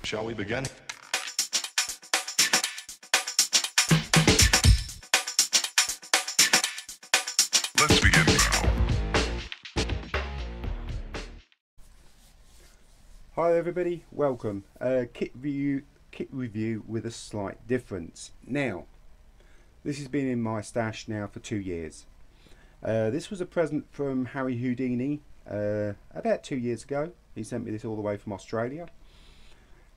Shall we begin? Let's begin now. Hi everybody, welcome. Kit review with a slight difference. Now, this has been in my stash now for 2 years. This was a present from Harry Houdini about 2 years ago. He sent me this all the way from Australia.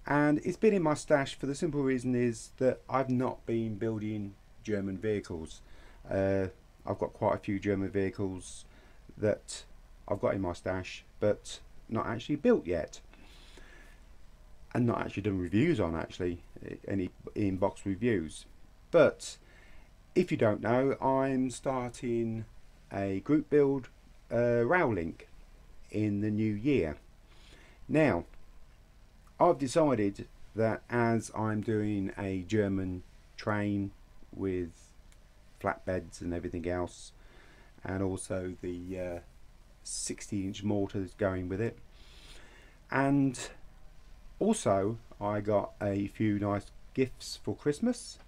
And it's been in my stash for the simple reason is that I've not been building German vehicles. I've got quite a few German vehicles that I've got in my stash, but not actually built yet. And not actually done reviews on, actually, any in-box reviews. But if you don't know, I'm starting a group build rail link in the new year. Now, I've decided that as I'm doing a German train with flatbeds and everything else, and also the 60-inch mortars going with it, and also I got a few nice gifts for Christmas,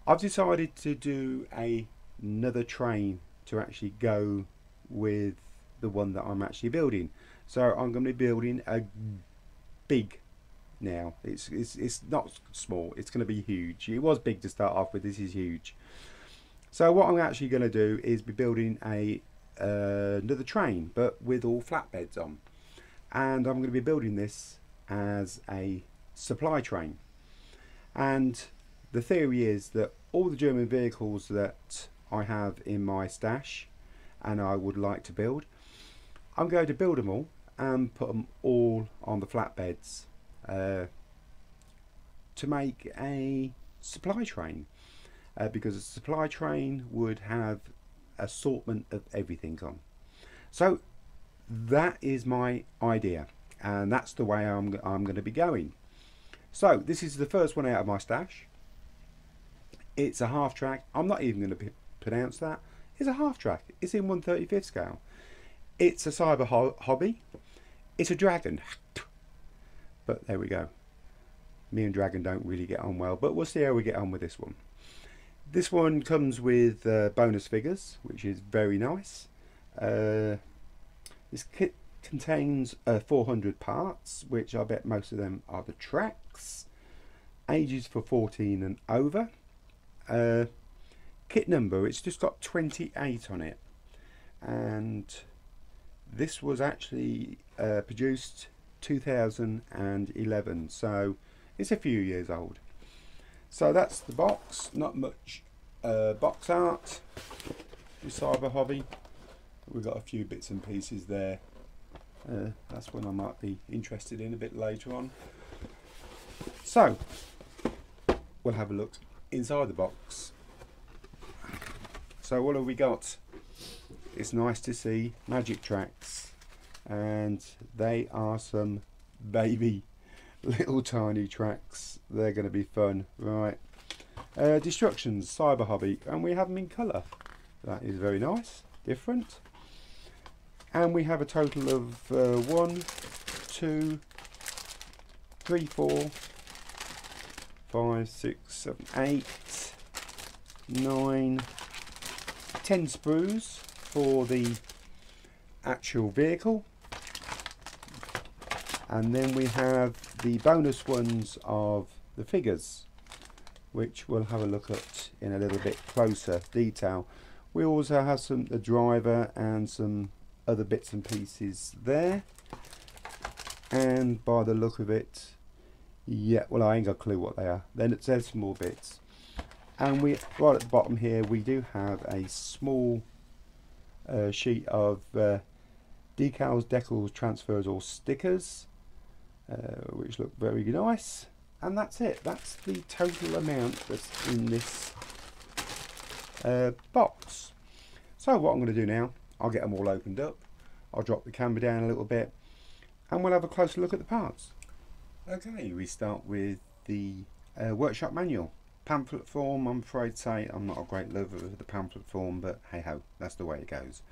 I've decided to do another train to actually go with the one that I'm actually building. So I'm going to be building a big now. It's not small, it's going to be huge. It was big to start off with, this is huge. So what I'm actually going to do is be building another train, but with all flatbeds on, and I'm going to be building this as a supply train. And the theory is that all the German vehicles that I have in my stash and I would like to build, I'm going to build them all and put them all on the flatbeds to make a supply train, because a supply train would have assortment of everything on. So that is my idea, and that's the way I'm going to be going. So this is the first one out of my stash. It's a half track. I'm not even going to pronounce that. It's a half track. It's in 1/35 scale. It's a cyber hobby. It's a dragon. But there we go. Me and dragon don't really get on well, but we'll see how we get on with this one. This one comes with bonus figures, which is very nice. This kit contains 400 parts, which I bet most of them are the tracks. Ages for 14 and over. Kit number, it's just got 28 on it, and this was actually produced 2011, so it's a few years old. So that's the box. Not much box art. The cyber hobby, we've got a few bits and pieces there. That's one I might be interested in a bit later on. So we'll have a look inside the box. So what have we got? It's nice to see magic tracks, and they are some baby little tiny tracks. They're going to be fun, right? Destructions, cyber hobby, and we have them in colour. That is very nice, different. And we have a total of 1, 2, 3, 4, 5, 6, 7, 8, 9, 10 sprues for the actual vehicle, and then we have the bonus ones of the figures, which we'll have a look at in a little bit closer detail. We also have the driver and some other bits and pieces there, and by the look of it, yeah, well, I ain't got a clue what they are. Then there's some more bits, and we right at the bottom here we do have a small sheet of decals, decals, transfers or stickers, which look very nice. And that's it. That's the total amount that's in this box. So what I'm going to do now, I'll get them all opened up, I'll drop the camera down a little bit, and we'll have a closer look at the parts. Okay, we start with the workshop manual. Pamphlet form, I'm afraid to say I'm not a great lover of the pamphlet form, but hey ho, that's the way it goes.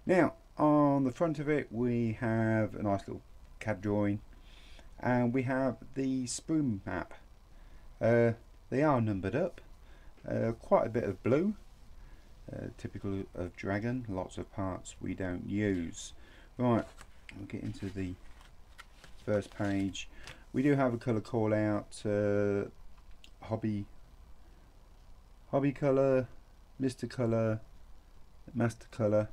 Now, on the front of it we have a nice little CAD drawing and we have the Sprue map. They are numbered up, quite a bit of blue, typical of Dragon, lots of parts we don't use. Right, we'll get into the first page. We do have a colour call out, hobby colour, Mr. Colour, Master Colour.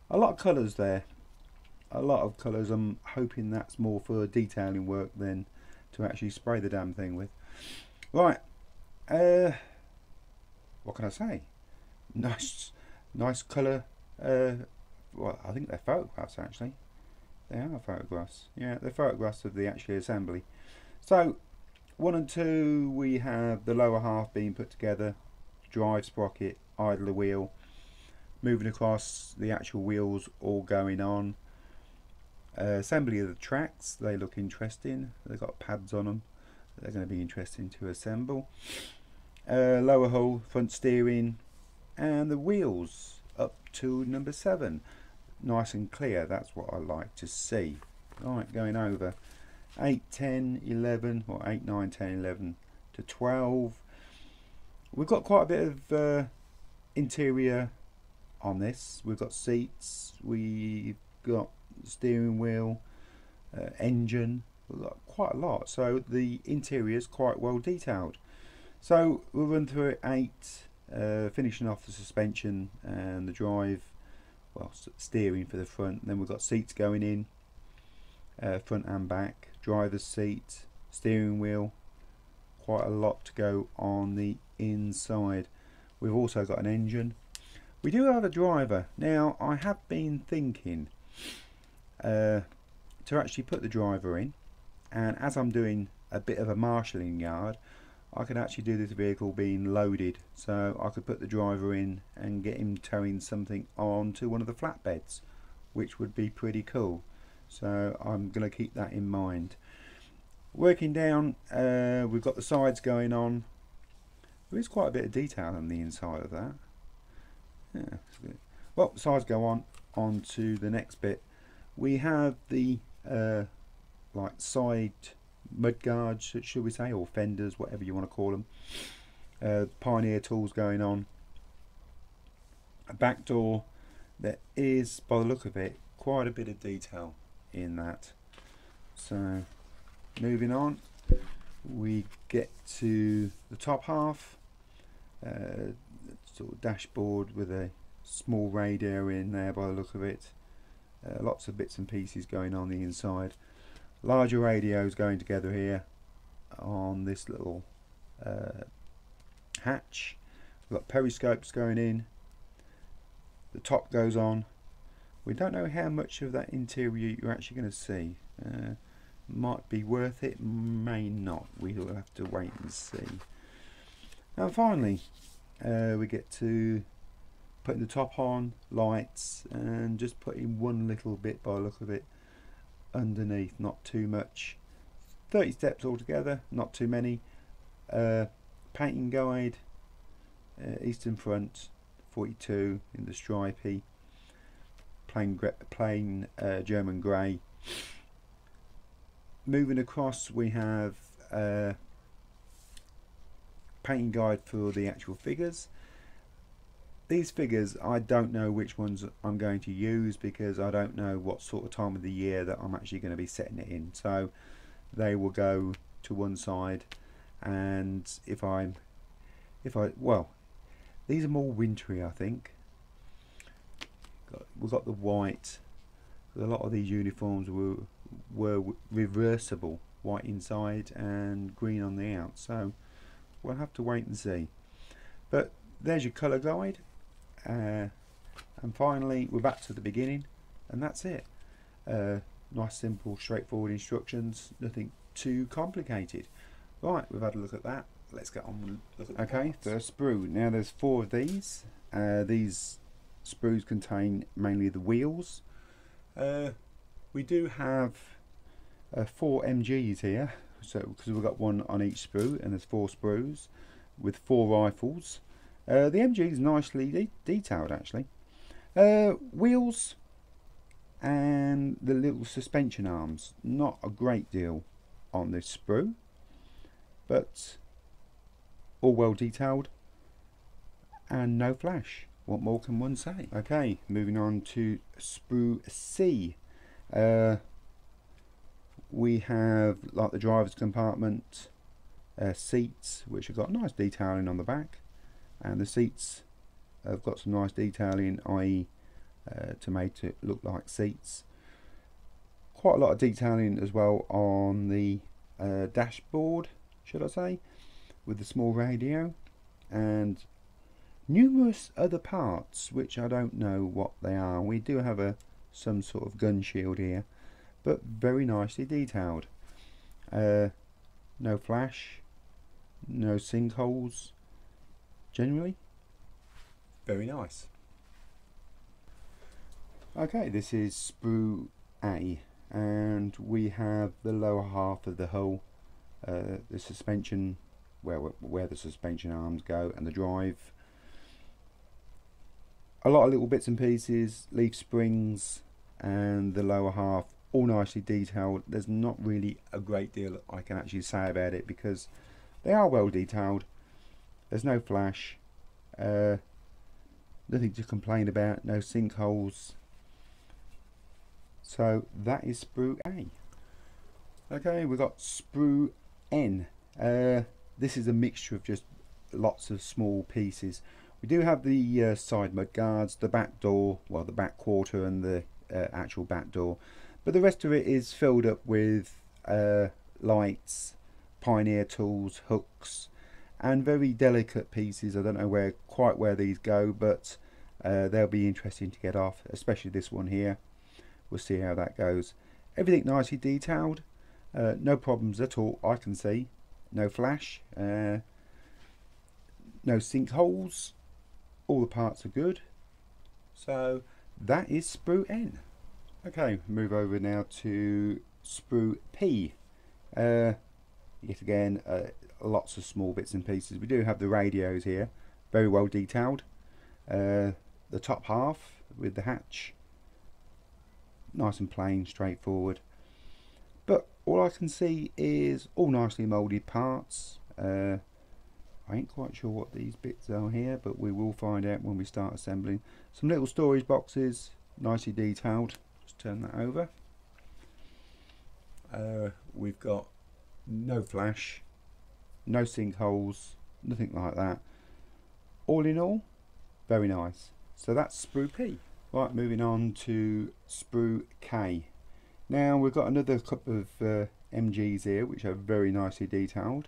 A lot of colours there, a lot of colours. I'm hoping that's more for detailing work than to actually spray the damn thing with. Right, what can I say? Nice colour. Well, I think they're photographs actually. They are photographs. Yeah, they're photographs of the actual assembly. So 1 and 2, we have the lower half being put together, drive sprocket, idler wheel, moving across, the actual wheels all going on. Assembly of the tracks, they look interesting. They've got pads on them. They're going to be interesting to assemble. Lower hull, front steering, and the wheels up to number 7. Nice and clear, that's what I like to see. Right, going over 8, 10, 11, or 8, 9, 10, 11 to 12. We've got quite a bit of interior on this. We've got seats, we've got steering wheel, engine. We've got quite a lot, so the interior is quite well detailed. So we'll run through it 8, finishing off the suspension and the drive, well, steering for the front. Then we've got seats going in, front and back, driver's seat, steering wheel, quite a lot to go on the inside. We've also got an engine. We do have a driver. Now I have been thinking to actually put the driver in, and as I'm doing a bit of a marshalling yard, I could actually do this vehicle being loaded, so I could put the driver in and get him towing something onto one of the flatbeds, which would be pretty cool. So I'm going to keep that in mind. Working down, we've got the sides going on. There is quite a bit of detail on the inside of that. Yeah, that's good. Well, sides go on to the next bit. We have the like side mud guards, should we say, or fenders, whatever you want to call them. Pioneer tools going on. A back door. There is, by the look of it, quite a bit of detail in that. So moving on, we get to the top half, sort of dashboard with a small radio in there by the look of it. Lots of bits and pieces going on the inside. Larger radios going together here on this little hatch. We've got periscopes going in. The top goes on. We don't know how much of that interior you're actually going to see. Might be worth it, may not. We'll have to wait and see. And finally, we get to putting the top on, lights, and just putting one little bit, by the look of it, underneath. Not too much. 30 steps altogether, not too many. Painting guide, Eastern Front 42 in the stripy, plain German grey. Moving across, we have painting guide for the actual figures. These figures, I don't know which ones I'm going to use because I don't know what sort of time of the year that I'm actually going to be setting it in. So they will go to one side, and well, these are more wintry, I think. We've got the white. A lot of these uniforms were reversible, white inside and green on the out. So we'll have to wait and see. But there's your colour guide. And finally we're back to the beginning, and that's it. Nice, simple, straightforward instructions, nothing too complicated. Right, we've had a look at that. Let's get on and look at the parts. First sprue. Now there's 4 of these. These sprues contain mainly the wheels. We do have 4 MGs here, so because we've got one on each sprue, and there's 4 sprues with 4 rifles. The MG is nicely detailed actually. Wheels, and the little suspension arms. Not a great deal on this sprue, but all well detailed and no flash. What more can one say? Okay, moving on to Sprue C. We have, like, the driver's compartment seats, which have got nice detailing on the back, and the seats have got some nice detailing, i.e. To make it look like seats. Quite a lot of detailing as well on the dashboard, should I say, with the small radio, and numerous other parts which I don't know what they are. We do have some sort of gun shield here, but very nicely detailed. No flash, no sinkholes, generally very nice. Okay, this is Sprue A, and we have the lower half of the hull, the suspension, where the suspension arms go, and the drive. A lot of little bits and pieces, leaf springs, and the lower half, all nicely detailed. There's not really a great deal I can actually say about it because they are well detailed. There's no flash, nothing to complain about, no sinkholes. So that is Sprue A. Okay, we've got Sprue N. This is a mixture of just lots of small pieces. We do have the side mud guards, the back door, well, the back quarter and the actual back door, but the rest of it is filled up with lights, pioneer tools, hooks, and very delicate pieces. I don't know quite where these go, but they'll be interesting to get off, especially this one here. We'll see how that goes. Everything nicely detailed, no problems at all I can see. No flash, no sinkholes, all the parts are good. So that is Sprue N. Okay, move over now to Sprue P. Yet again, lots of small bits and pieces. We do have the radios here, very well detailed. The top half with the hatch, nice and plain, straightforward. But all I can see is all nicely moulded parts. I ain't quite sure what these bits are here, but we will find out when we start assembling. Some little storage boxes, nicely detailed. Just turn that over. We've got no flash, no sinkholes, nothing like that. All in all, very nice. So that's Sprue P. Right, moving on to Sprue K. Now we've got another couple of MGs here which are very nicely detailed.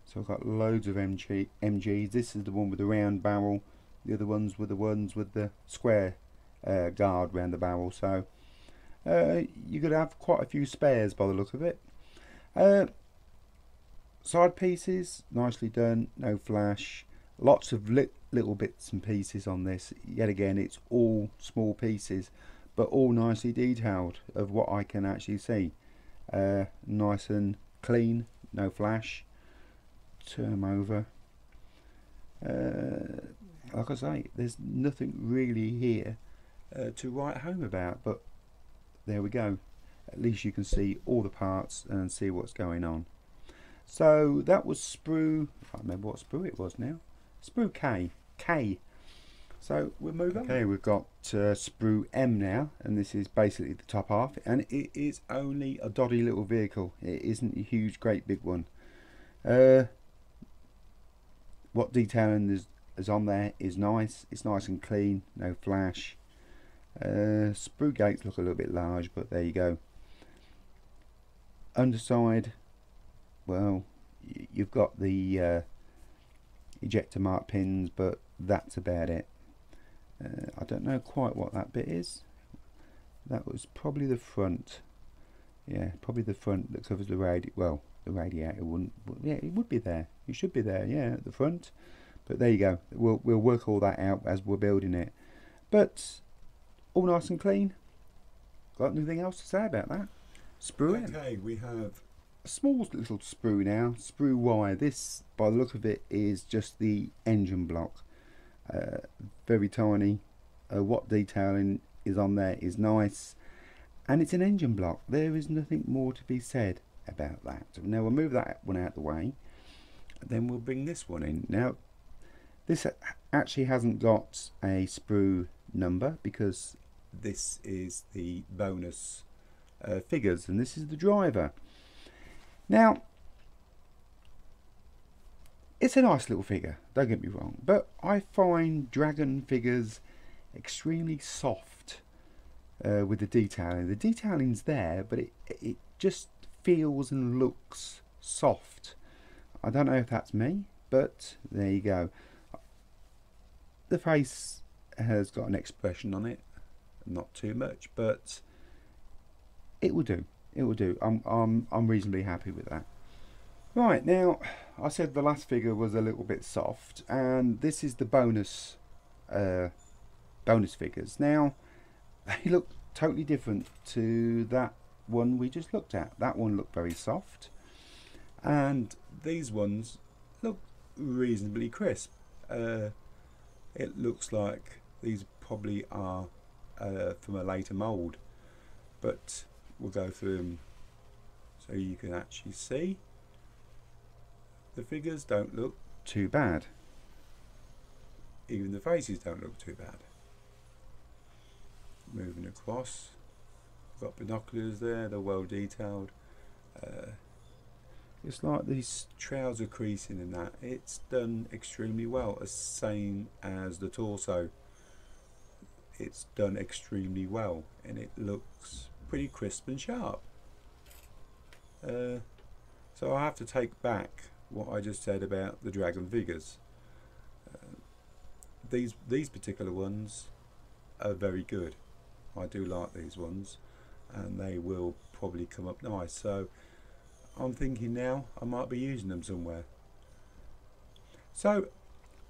So I've got loads of MGs. This is the one with the round barrel. The other ones were the ones with the square guard around the barrel. So you could have quite a few spares by the look of it. Side pieces, nicely done, no flash. Lots of little bits and pieces on this. Yet again, it's all small pieces, but all nicely detailed of what I can actually see. Nice and clean, no flash. Turn them over. Like I say, there's nothing really here to write home about, but there we go. At least you can see all the parts and see what's going on. So that was Sprue. I can't remember what Sprue it was now. Sprue K. So we'll move on. Okay, we've got Sprue M now, and this is basically the top half, and it is only a dodgy little vehicle. It isn't a huge, great big one. What detailing is on there is nice. It's nice and clean, no flash. Sprue gates look a little bit large, but there you go. Underside, well, you've got the ejector mark pins, but that's about it. I don't know quite what that bit is. That was probably the front. Yeah, probably the front that covers the radiator. Well, the radiator wouldn't. Yeah, it would be there. It should be there. Yeah, at the front. But there you go. We'll work all that out as we're building it. But all nice and clean. Got anything else to say about that? Sprue in. Okay, we have a small little sprue now. Sprue Y. This, by the look of it, is just the engine block. Very tiny. What detailing is on there is nice, and it's an engine block. There is nothing more to be said about that. Now we'll move that one out of the way, and then we'll bring this one in. Now this actually hasn't got a sprue number because this is the bonus figures, and this is the driver. Now it's a nice little figure, don't get me wrong, but I find dragon figures extremely soft with the detailing. The detailing's there, but it just feels and looks soft. I don't know if that's me, but there you go. The face has got an expression on it, not too much, but it will do. It will do. I'm reasonably happy with that. Right, now I said the last figure was a little bit soft, and this is the bonus figures. Now they look totally different to that one we just looked at. That one looked very soft, and these ones look reasonably crisp. It looks like these probably are from a later mould, but we'll go through them so you can actually see. The figures don't look too bad. Even the faces don't look too bad. Moving across, got binoculars there, they're well detailed. It's like these trouser creasing in that. It's done extremely well, the same as the torso. It's done extremely well, and it looks pretty crisp and sharp. So I have to take back what I just said about the dragon figures. These particular ones are very good. I do like these ones, and they will probably come up nice. So I'm thinking now I might be using them somewhere. So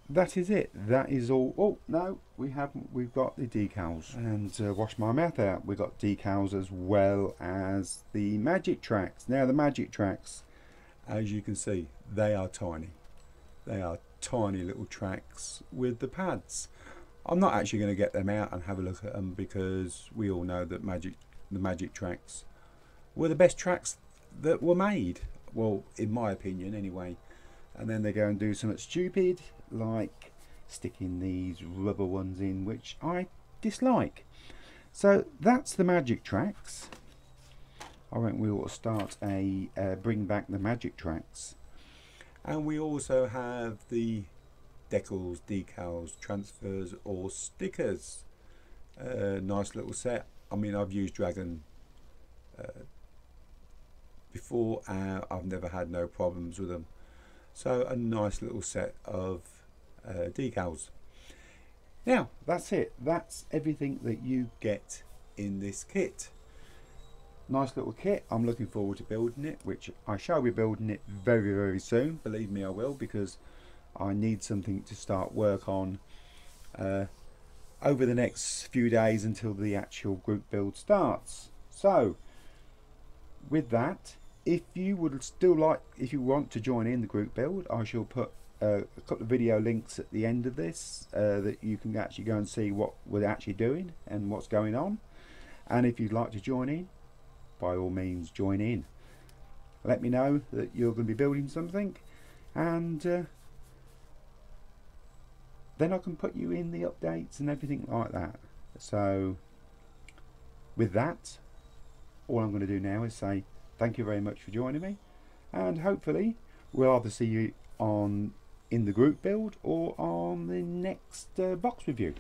that is it. That is all. Oh no, we haven't. We've got the decals, and wash my mouth out. We've got decals as well as the magic tracks. Now the magic tracks, as you can see, they are tiny. They are tiny little tracks with the pads. I'm not actually going to get them out and have a look at them, because we all know that the magic tracks were the best tracks that were made. Well, in my opinion anyway. And then they go and do something stupid like sticking these rubber ones in, which I dislike. So that's the magic tracks. I think we ought to start a bring back the magic tracks. And we also have the decals, decals, transfers or stickers. Nice little set. I mean, I've used Dragon before, and I've never had no problems with them. So a nice little set of decals. Now that's it. That's everything that you get in this kit. Nice little kit. I'm looking forward to building it, which I shall be building it very, very soon. Believe me, I will, because I need something to start work on over the next few days until the actual group build starts. So with that, if you would still like, if you want to join in the group build, I shall put a couple of video links at the end of this that you can actually go and see what we're actually doing and what's going on. And if you'd like to join in, by all means join in. Let me know that you're going to be building something, and then I can put you in the updates and everything like that. So with that, all I'm going to do now is say thank you very much for joining me, and hopefully we'll either see you in the group build or on the next box review.